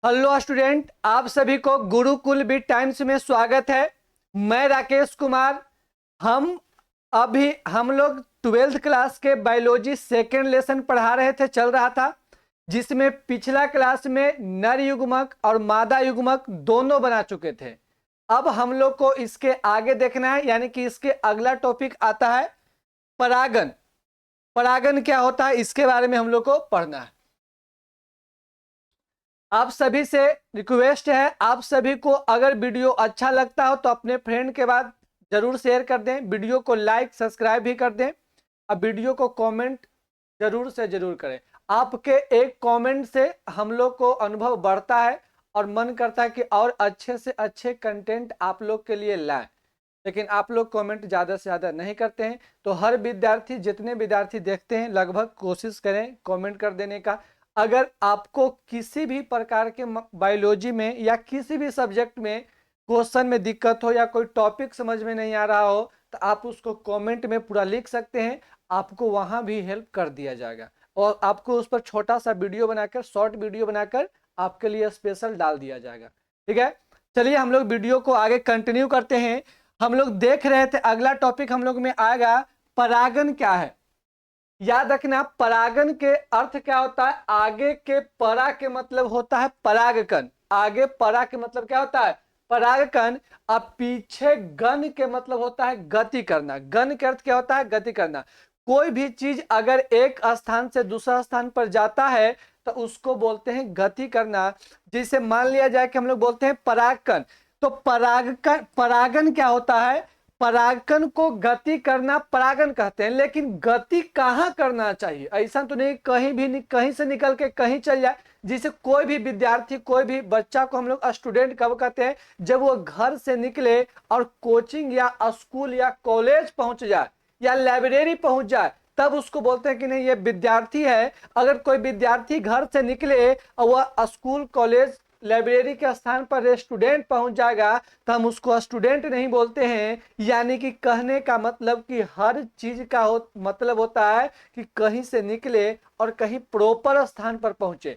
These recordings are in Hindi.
हेलो स्टूडेंट, आप सभी को गुरुकुल बिट टाइम्स में स्वागत है। मैं राकेश कुमार। हम लोग 12th क्लास के बायोलॉजी सेकेंड लेसन पढ़ा रहे थे, चल रहा था, जिसमें पिछला क्लास में नर युग्मक और मादा युग्मक दोनों बना चुके थे। अब हम लोग को इसके आगे देखना है, यानी कि इसके अगला टॉपिक आता है परागन। परागन क्या होता है, इसके बारे में हम लोग को पढ़ना है। आप सभी से रिक्वेस्ट है, आप सभी को अगर वीडियो अच्छा लगता हो तो अपने फ्रेंड के बाद जरूर शेयर कर दें, वीडियो को लाइक सब्सक्राइब भी कर दें। अब वीडियो को कमेंट जरूर से जरूर करें। आपके एक कमेंट से हम लोग को अनुभव बढ़ता है और मन करता है कि और अच्छे से अच्छे कंटेंट आप लोग के लिए लाएं, लेकिन आप लोग कमेंट ज़्यादा से ज़्यादा नहीं करते हैं। तो हर विद्यार्थी, जितने विद्यार्थी देखते हैं, लगभग कोशिश करें कमेंट कर देने का। अगर आपको किसी भी प्रकार के बायोलॉजी में या किसी भी सब्जेक्ट में क्वेश्चन में दिक्कत हो या कोई टॉपिक समझ में नहीं आ रहा हो तो आप उसको कमेंट में पूरा लिख सकते हैं, आपको वहां भी हेल्प कर दिया जाएगा और आपको उस पर छोटा सा वीडियो बनाकर, शॉर्ट वीडियो बनाकर आपके लिए स्पेशल डाल दिया जाएगा। ठीक है, चलिए हम लोग वीडियो को आगे कंटिन्यू करते हैं। हम लोग देख रहे थे, अगला टॉपिक हम लोग में आएगा परागन क्या है। याद रखना, परागन के अर्थ क्या होता है। आगे के परा के मतलब होता है परागकण। आगे परा के मतलब क्या होता है, परागकण। अब पीछे गण के मतलब होता है गति करना। गण के अर्थ क्या होता है, गति करना। कोई भी चीज अगर एक स्थान से दूसरा स्थान पर जाता है तो उसको बोलते हैं गति करना। जिसे मान लिया जाए कि हम लोग बोलते हैं परागकण, तो परागकण, परागन क्या होता है, परागकण को गति करना परागन कहते हैं। लेकिन गति कहाँ करना चाहिए, ऐसा तो नहीं कहीं भी, कहीं से निकल के कहीं चल जाए। जिसे कोई भी विद्यार्थी, कोई भी बच्चा को हम लोग स्टूडेंट कब कहते हैं, जब वो घर से निकले और कोचिंग या स्कूल या कॉलेज पहुंच जाए या लाइब्रेरी पहुंच जाए, तब उसको बोलते हैं कि नहीं ये विद्यार्थी है। अगर कोई विद्यार्थी घर से निकले और वह स्कूल कॉलेज लाइब्रेरी के स्थान पर स्टूडेंट पहुंच जाएगा तो हम उसको स्टूडेंट नहीं बोलते हैं। यानी कि कहने का मतलब कि हर चीज का मतलब होता है कि कहीं से निकले और कहीं प्रॉपर स्थान पर पहुंचे।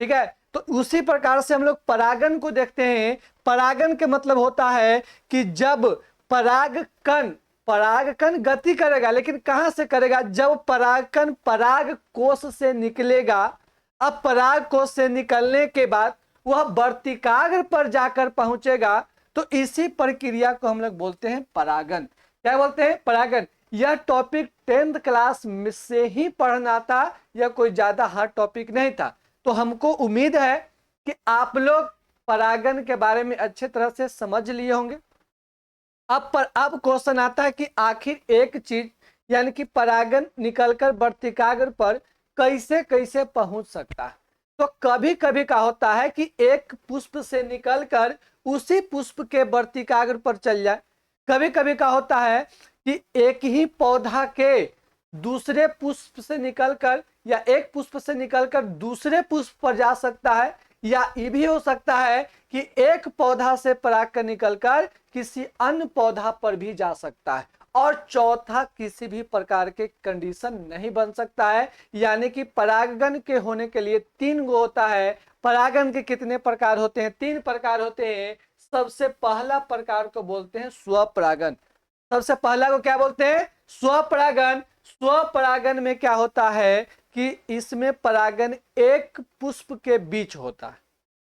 ठीक है, तो उसी प्रकार से हम लोग परागन को देखते हैं। परागन के मतलब होता है कि जब परागकण, परागकण गति करेगा, लेकिन कहां से करेगा, जब परागकण पराग कोश से निकलेगा। अब पराग कोश से निकलने के बाद वह वर्तिकाग्र पर जाकर पहुंचेगा, तो इसी प्रक्रिया को हम लोग बोलते हैं परागन। क्या बोलते हैं, परागन। यह टॉपिक 10th क्लास में से ही पढ़ना था, यह कोई ज्यादा हार्ड टॉपिक नहीं था। तो हमको उम्मीद है कि आप लोग परागन के बारे में अच्छे तरह से समझ लिए होंगे। अब क्वेश्चन आता है कि आखिर एक चीज यानी कि परागन निकलकर वर्तिकाग्र पर कैसे कैसे पहुंच सकता है। तो कभी कभी क्या होता है कि एक पुष्प से निकलकर उसी पुष्प के वर्तिकाग्र पर चल जाए। कभी कभी क्या होता है कि एक ही पौधा के दूसरे पुष्प से निकलकर या एक पुष्प से निकलकर दूसरे पुष्प पर जा सकता है, या ये भी हो सकता है कि एक पौधा से परागकण निकलकर किसी अन्य पौधा पर भी जा सकता है, और चौथा किसी भी प्रकार के कंडीशन नहीं बन सकता है। यानी कि परागन के होने के लिए 3 गो होता है। परागन के कितने प्रकार होते हैं, 3 प्रकार होते हैं। सबसे पहला प्रकार को बोलते हैं स्वपरागन। सबसे पहला को क्या बोलते हैं, स्वपरागन। स्वपरागन में क्या होता है कि इसमें परागन एक पुष्प के बीच होता है।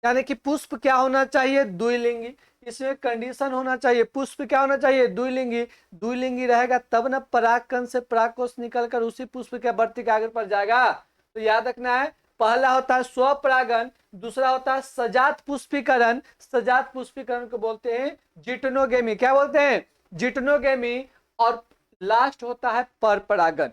यानी कि पुष्प क्या होना चाहिए, द्विलिंगी। इसमें कंडीशन होना चाहिए, पुष्प क्या होना चाहिए, द्विलिंगी। द्विलिंगी रहेगा तब ना परागकण से परागकोश निकलकर उसी पुष्प के वर्तिकाग्र पर जाएगा। तो याद रखना है, पहला होता है स्वपरागन, दूसरा होता है सजात पुष्पीकरण। सजात पुष्पीकरण को बोलते हैं जिटनोगेमी। क्या बोलते हैं, जिटनोगेमी। और लास्ट होता है परपरागन।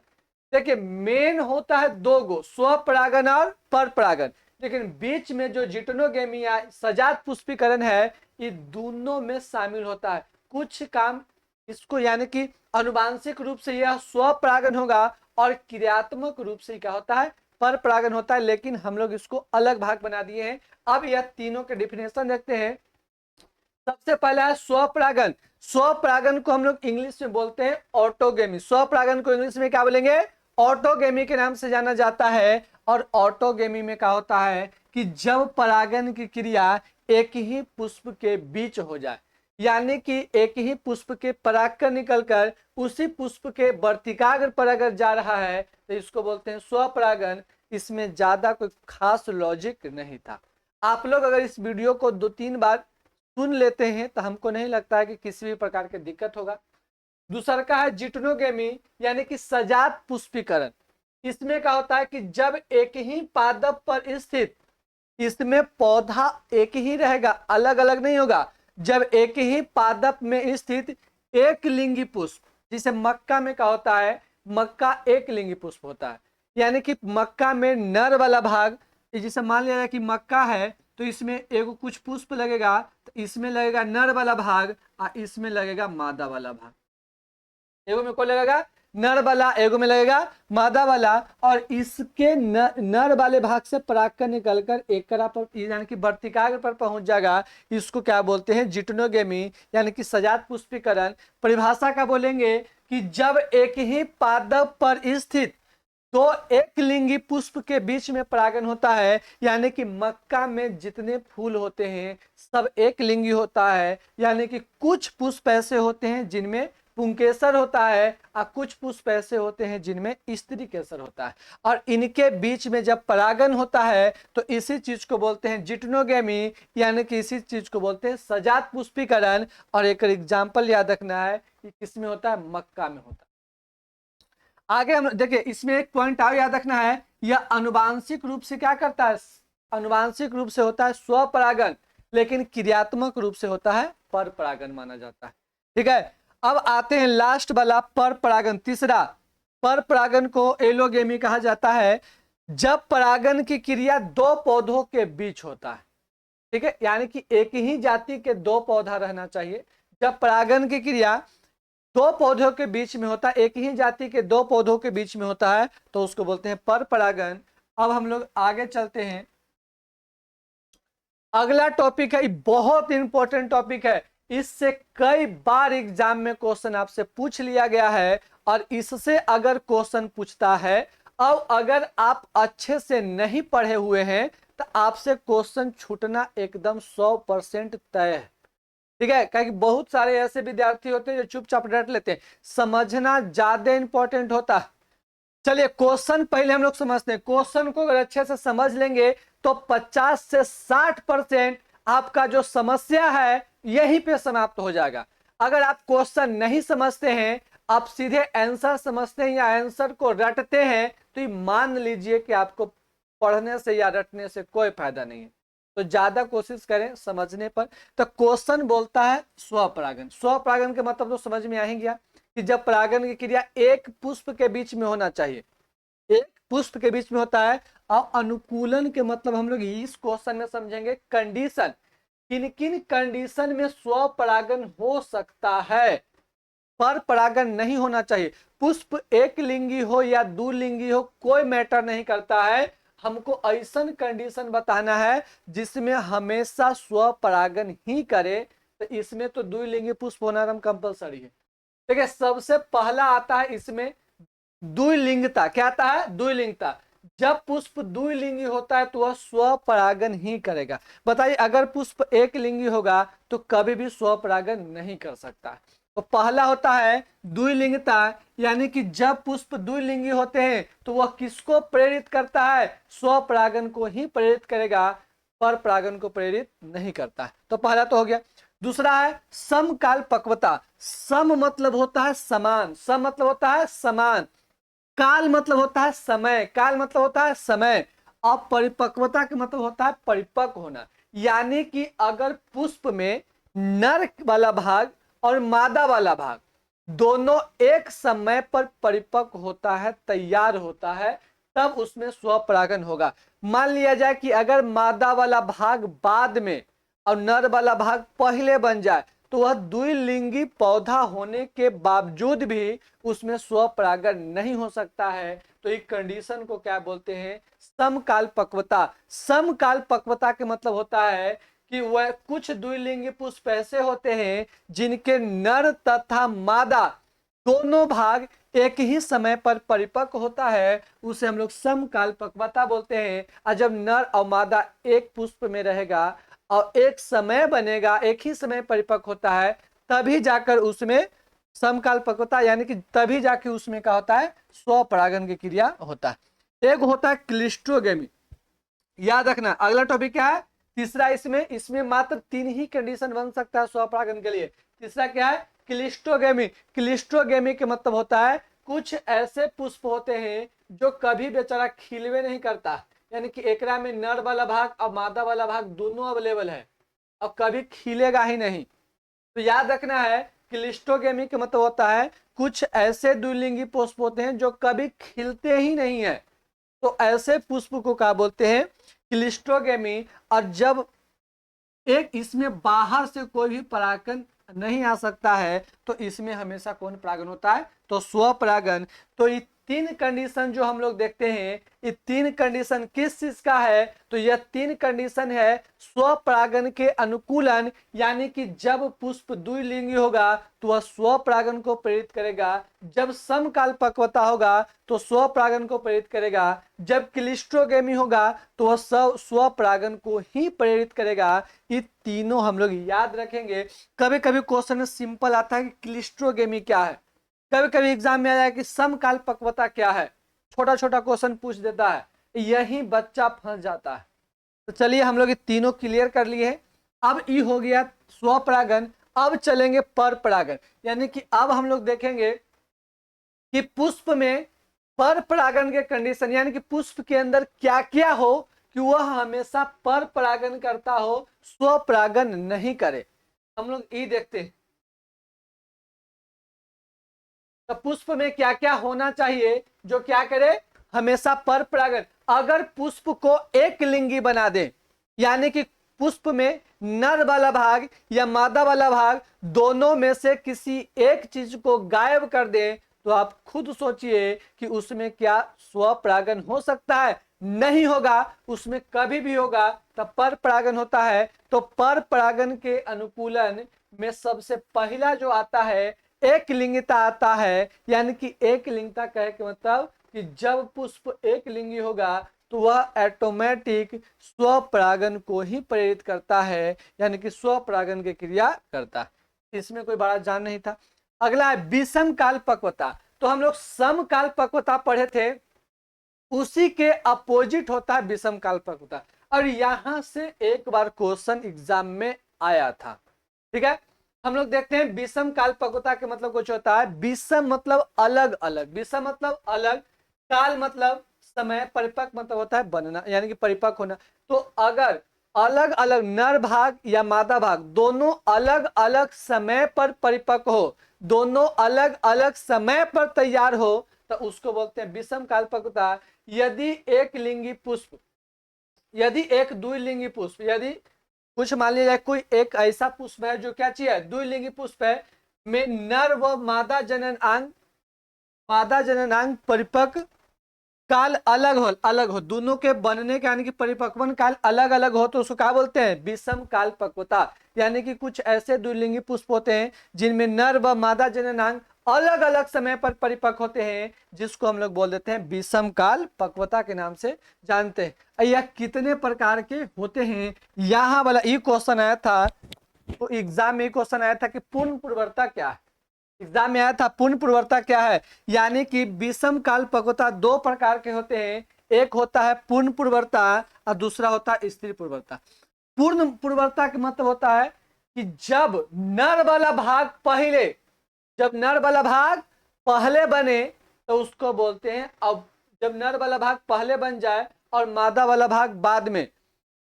देखिए मेन होता है 2 गो, स्वपरागन और परपरागन, लेकिन बीच में जो जिटनोगेमी या सजात पुष्पीकरण है, ये दोनों में शामिल होता है। कुछ काम इसको यानी कि अनुवांशिक रूप से यह स्वपरागन होगा और क्रियात्मक रूप से क्या होता है, परपरागन होता है। लेकिन हम लोग इसको अलग भाग बना दिए हैं। अब यह तीनों के डिफिनेशन देखते हैं। सबसे पहला है स्वपरागन। स्वपरागन को हम लोग इंग्लिश में बोलते हैं ऑटोगेमी। स्वपरागन को इंग्लिश में क्या बोलेंगे, ऑटोगेमी के नाम से जाना जाता है। और ऑटोगेमी में क्या होता है कि जब परागन की क्रिया एक ही पुष्प के बीच हो जाए, यानी कि एक ही पुष्प के परागकण निकलकर उसी पुष्प के वर्तिकाग्र पर अगर जा रहा है तो इसको बोलते हैं स्वपरागन। इसमें ज्यादा कोई खास लॉजिक नहीं था। आप लोग अगर इस वीडियो को 2-3 बार सुन लेते हैं तो हमको नहीं लगता है कि किसी भी प्रकार की दिक्कत होगा। दूसरा का है जिटनोगेमी, यानी कि सजात पुष्पीकरण। इसमें क्या होता है कि जब एक ही पादप पर स्थित, इसमें पौधा एक ही रहेगा, अलग अलग नहीं होगा। जब एक ही पादप में स्थित एक लिंगी पुष्प, जिसे मक्का में क्या होता है, मक्का एक लिंगी पुष्प होता है, यानी कि मक्का में नर वाला भाग, जैसे मान लिया जाए कि मक्का है तो इसमें एगो कुछ पुष्प लगेगा, तो इसमें लगेगा नर वाला भाग और इसमें लगेगा मादा वाला भाग। एगो में कौन लगेगा, नर वाला, एगो में लगेगा मादा वाला। और इसके नर वाले भाग से परागकण निकलकर एकरा पर यानी कि वर्तिकाग्र पर पहुंच जाएगा। इसको क्या बोलते हैं, जिटनोगेमी, यानी कि सजात पुष्पीकरण। परिभाषा का बोलेंगे कि जब एक ही पादप पर स्थित दो एक लिंगी पुष्प के बीच में परागन होता है, यानी कि मक्का में जितने फूल होते हैं सब एक लिंगी होता है, यानी कि कुछ पुष्प ऐसे होते हैं जिनमें पुंकेसर होता है और कुछ पुष्प ऐसे होते हैं जिनमें स्त्री केसर होता है। और इनके बीच में जब परागन होता है तो इसी चीज को बोलते हैं जिटनोगेमी, यानी कि इसी चीज को बोलते हैं सजात पुष्पीकरण। और एक एग्जाम्पल याद रखना है कि किसमें होता है, मक्का में होता है। आगे हम देखिए, इसमें एक पॉइंट और याद रखना है, यह अनुवांशिक रूप से क्या करता है, अनुवांशिक रूप से होता है स्वपरागन, लेकिन क्रियात्मक रूप से होता है पर परागन माना जाता है। ठीक है, अब आते हैं लास्ट वाला पर परागन, तीसरा। पर परागन को एलोगेमी कहा जाता है जब परागन की क्रिया दो पौधों के बीच होता है। ठीक है, यानी कि एक ही जाति के दो पौधा रहना चाहिए। जब परागन की क्रिया दो पौधों के बीच में होता है, एक ही जाति के दो पौधों के बीच में होता है, तो उसको बोलते हैं पर परागन। अब हम लोग आगे चलते हैं। अगला टॉपिक है, बहुत इंपॉर्टेंट टॉपिक है, इससे कई बार एग्जाम में क्वेश्चन आपसे पूछ लिया गया है। और इससे अगर क्वेश्चन पूछता है और अगर आप अच्छे से नहीं पढ़े हुए हैं तो आपसे क्वेश्चन छूटना एकदम 100% तय है। ठीक है, क्योंकि बहुत सारे ऐसे विद्यार्थी होते हैं जो चुपचाप रट लेते हैं, समझना ज्यादा इंपॉर्टेंट होता है। चलिए क्वेश्चन पहले हम लोग समझते हैं। क्वेश्चन को अगर अच्छे से समझ लेंगे तो 50 से 60% आपका जो समस्या है यहीं पे समाप्त हो जाएगा। अगर आप क्वेश्चन नहीं समझते हैं, आप सीधे आंसर समझते हैं या आंसर को रटते हैं, तो ये मान लीजिए कि आपको पढ़ने से या रटने से कोई फायदा नहीं है। तो ज्यादा कोशिश करें समझने पर। तो क्वेश्चन बोलता है स्वपरागन। स्वपरागन के मतलब तो समझ में आ ही गया कि जब परागन की क्रिया एक पुष्प के बीच में होना चाहिए, एक पुष्प के बीच में होता है। और अनुकूलन के मतलब हम लोग इस क्वेश्चन में समझेंगे कंडीशन, किन किन कंडीशन में स्वपरागन हो सकता है, पर परागन नहीं होना चाहिए। पुष्प एक लिंगी हो या दुलिंगी हो कोई मैटर नहीं करता है, हमको ऐसा कंडीशन बताना है जिसमें हमेशा स्वपरागन ही करे। तो इसमें तो द्विलिंगी पुष्प होना एकदम कंपलसरी है। देखिए सबसे पहला आता है इसमें द्विलिंगता। क्या आता है, द्विलिंगता। जब पुष्प द्विलिंगी होता है तो वह स्वपरागन ही करेगा। बताइए अगर पुष्प एक लिंगी होगा तो कभी भी स्वपरागन नहीं कर सकता। तो पहला होता है द्विलिंगता, यानी कि जब पुष्प द्विलिंगी होते हैं तो वह किसको प्रेरित करता है, स्वपरागन को ही प्रेरित करेगा, पर परागन को प्रेरित नहीं करता है। तो पहला तो हो गया। दूसरा है समकाल पक्वता। सम मतलब होता है समान, सम मतलब होता है समान, काल मतलब होता है समय, काल मतलब होता है समय, और परिपक्वता का मतलब होता है परिपक्व होना। यानी कि अगर पुष्प में नर वाला भाग और मादा वाला भाग दोनों एक समय पर परिपक्व होता है, तैयार होता है, तब उसमें स्वपरागन होगा। मान लिया जाए कि अगर मादा वाला भाग बाद में और नर वाला भाग पहले बन जाए तो वह द्विलिंगी पौधा होने के बावजूद भी उसमें स्वपरागन नहीं हो सकता है। तो इस कंडीशन को क्या बोलते हैं, समकाल पक्वता। समकाल पक्वता के मतलब होता है कि वह कुछ द्विलिंगी पुष्प ऐसे होते हैं जिनके नर तथा मादा दोनों भाग एक ही समय पर परिपक्व होता है उसे हम लोग समकालपक्वता बोलते हैं। और जब नर और मादा एक पुष्प में रहेगा और एक समय बनेगा, एक ही समय परिपक्व होता है, तभी जाकर उसमें समकालपक्वता यानी कि तभी जाके उसमें क्या होता है, स्वपरागन की क्रिया होता है। एक होता है क्लिस्ट्रोगेमी, याद रखना। अगला टॉपिक क्या है, तीसरा। इसमें मात्र 3 ही कंडीशन बन सकता है स्वपरागन के लिए। तीसरा क्या है, क्लिस्ट्रोगेमी। क्लिस्ट्रोगेमी के मतलब होता है कुछ ऐसे पुष्प होते हैं जो कभी बेचारा खिलवे नहीं करता, यानी कि एकरा में नर वाला भाग और मादा वाला भाग दोनों अवेलेबल है और कभी खिलेगा ही नहीं। तो याद रखना है, क्लिस्ट्रोगेमी का मतलब होता है कुछ ऐसे द्विलिंगी पुष्प होते हैं जो कभी खिलते ही नहीं है, तो ऐसे पुष्प को क्या बोलते हैं, क्लिस्ट्रोगेमी। और जब एक इसमें बाहर से कोई भी परागण नहीं आ सकता है तो इसमें हमेशा कौन परागण होता है, तो स्वपरागन। तो ये 3 कंडीशन जो हम लोग देखते हैं, ये 3 कंडीशन किस चीज का है, तो यह 3 कंडीशन है स्वपरागन के अनुकूलन, यानी कि जब पुष्प द्विलिंगी होगा तो वह स्वपरागन को प्रेरित करेगा, जब समकालपक्वता होगा तो स्वपरागन को प्रेरित करेगा, जब क्लिस्ट्रोगेमी होगा तो वह स्वपरागन को ही प्रेरित करेगा। ये तीनों हम लोग याद रखेंगे। कभी कभी क्वेश्चन में सिंपल आता है कि क्लिस्ट्रोगेमी क्या है, कभी कभी एग्जाम में आया कि समकालपक्वता क्या है, छोटा छोटा क्वेश्चन पूछ देता है, यही बच्चा फंस जाता है। तो चलिए हम लोग ये तीनों क्लियर कर लिए हैं। अब ये हो गया स्वपरागन। अब चलेंगे पर परागन, यानी कि अब हम लोग देखेंगे कि पुष्प में पर परागन के कंडीशन, यानी कि पुष्प के अंदर क्या क्या हो कि वह हमेशा पर परागन करता हो, स्वपरागन नहीं करे। हम लोग ये देखते हैं तो पुष्प में क्या क्या होना चाहिए जो क्या करे, हमेशा पर परागन। अगर पुष्प को एक लिंगी बना दे, यानी कि पुष्प में नर वाला भाग या मादा वाला भाग दोनों में से किसी एक चीज को गायब कर दे, तो आप खुद सोचिए कि उसमें क्या स्वपरागन हो सकता है, नहीं होगा। उसमें कभी भी होगा तब पर परागन होता है। तो पर परागन के अनुकूलन में सबसे पहला जो आता है एक लिंगिता आता है, यानी कि एक लिंगिता कहे के मतलब कि जब पुष्प एक लिंगी होगा तो वह ऑटोमेटिक स्वपरागन को ही प्रेरित करता है, यानी कि स्वपरागन की क्रिया करता है। इसमें कोई बड़ा जान नहीं था। अगला है विषम कालपक्वता। तो हम लोग समकालपक्वता पढ़े थे, उसी के अपोजिट होता है विषम कालपक्वता। और यहां से एक बार क्वेश्चन एग्जाम में आया था, ठीक है। हम लोग देखते हैं विषम कालपक्वता के मतलब कुछ होता है, विषम मतलब अलग अलग, विषम मतलब अलग, काल मतलब समय, परिपक्व मतलब होता है बनना यानी कि परिपक्व होना। तो अगर अलग अलग नर भाग या मादा भाग दोनों अलग अलग समय पर परिपक्व हो, दोनों अलग अलग समय पर तैयार हो, तो उसको बोलते हैं विषम कालपक्वता। यदि एक लिंगी पुष्प, यदि एक द्विलिंगी पुष्प, यदि कुछ मान लिया कोई एक ऐसा पुष्प है जो क्या चाहिए, द्विलिंगी पुष्प है, में नर व मादा जननांग परिपक्व काल अलग हो दोनों के बनने के, यानी कि परिपक्वन काल अलग अलग हो, तो उसको क्या बोलते हैं, विषम कालपक्वता। यानी कि कुछ ऐसे द्विलिंगी पुष्प होते हैं जिनमें नर व मादा जननांग अलग अलग समय पर परिपक्व होते हैं, जिसको हम लोग बोल देते हैं विषम कालपक्वता के नाम से जानते हैं। यह कितने प्रकार के होते हैं, यहाँ वाला ये क्वेश्चन आया था, तो एग्जाम में क्वेश्चन आया था कि पूर्ण पूर्वता क्या है, एग्जाम में आया था पूर्ण पूर्वता क्या है। यानी कि विषम कालपक्वता 2 प्रकार के होते हैं, एक होता है पूर्ण पूर्वता और दूसरा होता है स्त्री पूर्वता। पूर्ण पूर्वता का मतलब होता है कि जब नर वाला भाग पहले, जब नर वाला भाग पहले बने तो उसको बोलते हैं, अब जब नर वाला भाग पहले बन जाए और मादा वाला भाग बाद में,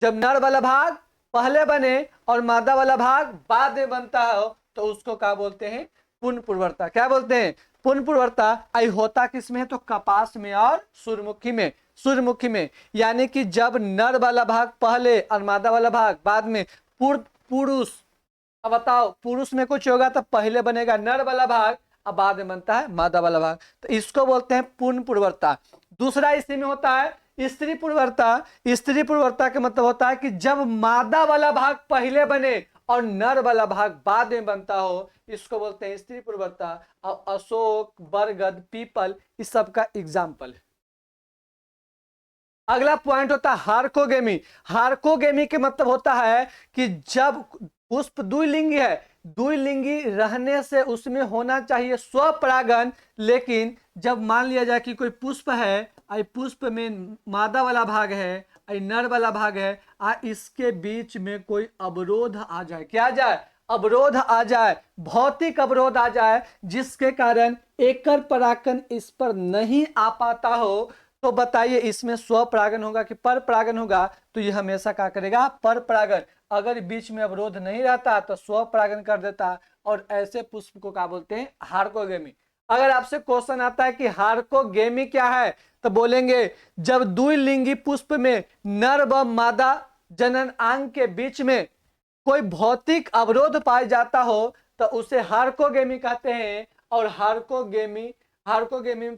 जब नर वाला भाग पहले बने और मादा वाला भाग बाद में बनता हो तो उसको क्या बोलते हैं, पूर्ण पूर्वता। क्या बोलते हैं, पूर्ण पूर्वता। आई होता किसमें है, तो कपास में और सूर्यमुखी में, सूर्यमुखी में। यानी कि जब नर वाला भाग पहले और मादा वाला भाग बाद में, पुरुष, अब बताओ पुरुष में कुछ होगा तो पहले बनेगा नर वाला भाग और बाद में बनता है मादा वाला भाग, तो इसको बोलते हैं पूर्ण पूर्वता। दूसरा इसी में होता है स्त्री पूर्वता। स्त्री पूर्वता का मतलब होता है कि जब मादा वाला भाग पहले बने और नर वाला भाग बाद में बनता हो, इसको बोलते हैं स्त्री पूर्वता। और अशोक, बरगद, पीपल इस सब का एग्जाम्पल है। अगला पॉइंट होता है हार्कोगेमी। हार्कोगेमी के मतलब होता है कि जब पुष्प द्विलिंगी है, द्विलिंगी रहने से उसमें होना चाहिए स्वपरागन, लेकिन जब मान लिया जाए कि कोई पुष्प है, आई पुष्प में मादा वाला भाग है, आई नर वाला भाग है, इसके बीच में कोई अवरोध आ जाए, क्या आ जाए, अवरोध आ जाए, भौतिक अवरोध आ जाए, जिसके कारण एकर परागन इस पर नहीं आ पाता हो, तो बताइए इसमें स्वपरागन होगा कि पर परागन होगा? तो ये हमेशा क्या करेगा, पर परागन। अगर बीच में अवरोध नहीं रहता तो स्वपरागन कर देता, और ऐसे पुष्प को क्या बोलते हैं, हार्कोगेमी। अगर आपसे क्वेश्चन आता है कि हार्कोगेमी क्या है, तो बोलेंगे जब द्विलिंगी पुष्प में नर व मादा जनन अंग के बीच में कोई भौतिक अवरोध पाया जाता हो तो उसे हार्कोगेमी कहते हैं। और हार्कोगेमी हार्कोगेमी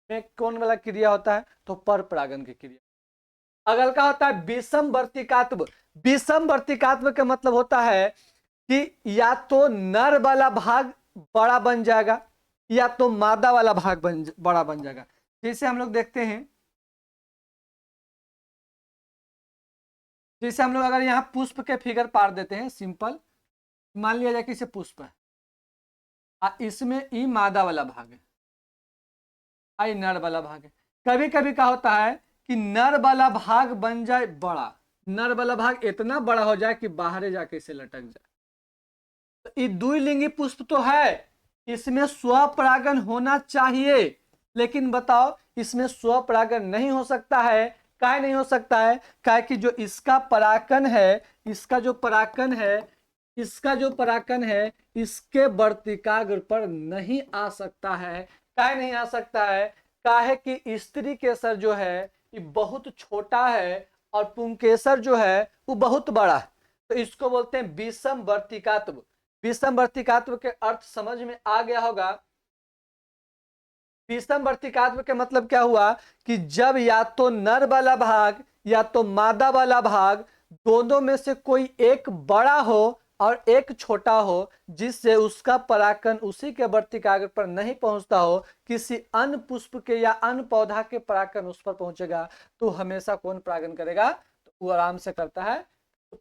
में कौन वाला क्रिया होता है, तो पर परागन की क्रिया। अगल का होता है विषम वर्तिकात्व। विषम वर्तिकात्व का मतलब होता है कि या तो नर वाला भाग बड़ा बन जाएगा या तो मादा वाला भाग बड़ा बन जाएगा। जैसे हम लोग देखते हैं, जैसे हम लोग अगर यहाँ पुष्प के फिगर पार देते हैं सिंपल, मान लिया जाए कि इसे पुष्प है, इसमें ई मादा वाला भाग है, आई नर वाला भाग है। कभी कभी क्या होता है कि नर वाला भाग बन जाए बड़ा, नर वाला भाग इतना बड़ा हो जाए कि बाहर जाके इसे लटक जाए। तो ये द्विलिंगी पुष्प तो है, इसमें स्वपरागन होना चाहिए, लेकिन बताओ इसमें स्वपरागन नहीं हो सकता है। काहे नहीं हो सकता है? काहे कि जो इसका परागन है, इसका जो परागन है, इसका जो परागन है, इसके वर्तिकाग्र पर नहीं आ सकता है। काहे नहीं आ सकता है? काहे कि स्त्री केसर जो है ये बहुत छोटा है और पुंकेसर जो है वो बहुत बड़ा है। तो इसको बोलते हैं विषम वर्तिकात्व। विषम वर्तिकात्व के अर्थ समझ में आ गया होगा। विषम वर्तिकात्व के मतलब क्या हुआ कि जब या तो नर वाला भाग या तो मादा वाला भाग दोनों में से कोई एक बड़ा हो और एक छोटा हो, जिससे उसका परागन उसी के वर्तिकाग्र पर नहीं पहुंचता हो, किसी अन्य पुष्प के या अन्य पौधा के परागन उस पर पहुंचेगा, तो हमेशा कौन परागन करेगा? तो वो आराम से करता है,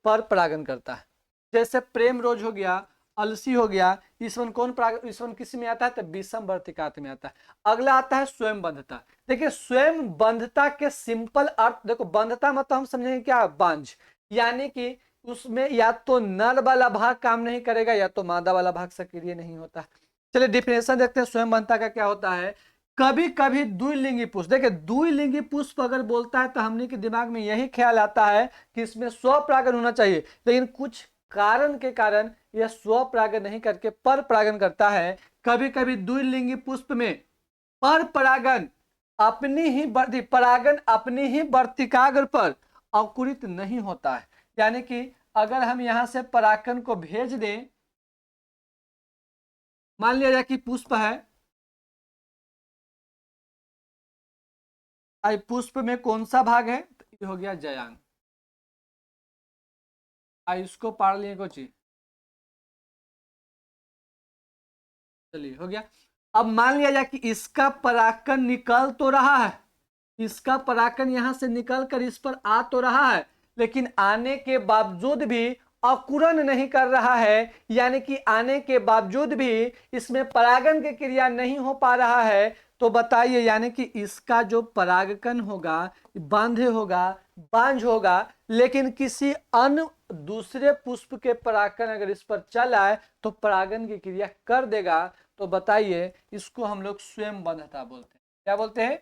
पर परागन करता है। जैसे प्रेम रोज हो गया, अलसी हो गया, ईश्वन कौन परागन, ईश्वन किस में आता है? तो विषम वर्तिकात्व में आता है। अगला आता है स्वयं बंधता। देखिए स्वयं बंधता के सिंपल अर्थ देखो, बंधता मतलब हम समझेंगे क्या, बांझ, यानी कि उसमें या तो नर वाला भाग काम नहीं करेगा या तो मादा वाला भाग सक्रिय नहीं होता। चलिए डिफिनेशन देखते हैं स्वयं बंधता का क्या होता है। कभी कभी द्विलिंगी पुष्प, देखिए द्विलिंगी पुष्प अगर बोलता है तो हमने के दिमाग में यही ख्याल आता है कि इसमें स्वपरागन होना चाहिए, लेकिन कुछ कारण के कारण यह स्वपरागन नहीं करके पर परागन करता है। कभी कभी द्विलिंगी पुष्प में पर परागन अपनी ही वर्तिकाग्र पर अंकुरित नहीं होता है। यानी कि अगर हम यहां से परागन को भेज दें, मान लिया जाए कि पुष्प है, पुष्प में कौन सा भाग है? तो ये हो गया जयांग। इसको पढ़ लिए कुछ, चलिए हो गया। अब मान लिया जाए कि इसका परागन निकल तो रहा है, इसका परागन यहां से निकल कर इस पर आ तो रहा है, लेकिन आने के बावजूद भी अकुरण नहीं कर रहा है, यानी कि आने के बावजूद भी इसमें परागन की क्रिया नहीं हो पा रहा है। तो बताइए, यानी कि इसका जो परागकन होगा बांधे होगा, बांझ होगा, लेकिन किसी अन्य दूसरे पुष्प के परागकन अगर इस पर चल आए तो परागन की क्रिया कर देगा। तो बताइए इसको हम लोग स्वयं बंधता बोलते हैं। क्या बोलते हैं?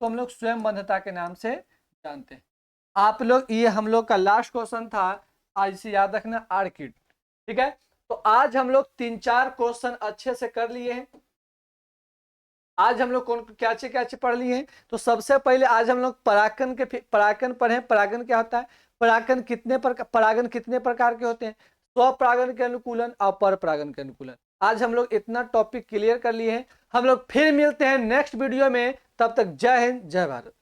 तो हम लोग स्वयं बंधता के नाम से जानते हैं। आप लोग, ये हम लोग का लास्ट क्वेश्चन था, आज इसे याद रखना, आर्किड। ठीक है, तो आज हम लोग 3-4 क्वेश्चन अच्छे से कर लिए हैं। आज हम लोग कौन क्या चे पढ़ लिए हैं? तो सबसे पहले आज हम लोग परागन के परागन पढ़े। परागन क्या होता है, परागन कितने प्रकार के होते हैं? स्वपरागन के अनुकूलन और पर परागन के अनुकूलन। आज हम लोग इतना टॉपिक क्लियर कर लिए हैं। हम लोग फिर मिलते हैं नेक्स्ट वीडियो में, तब तक जय हिंद जय भारत।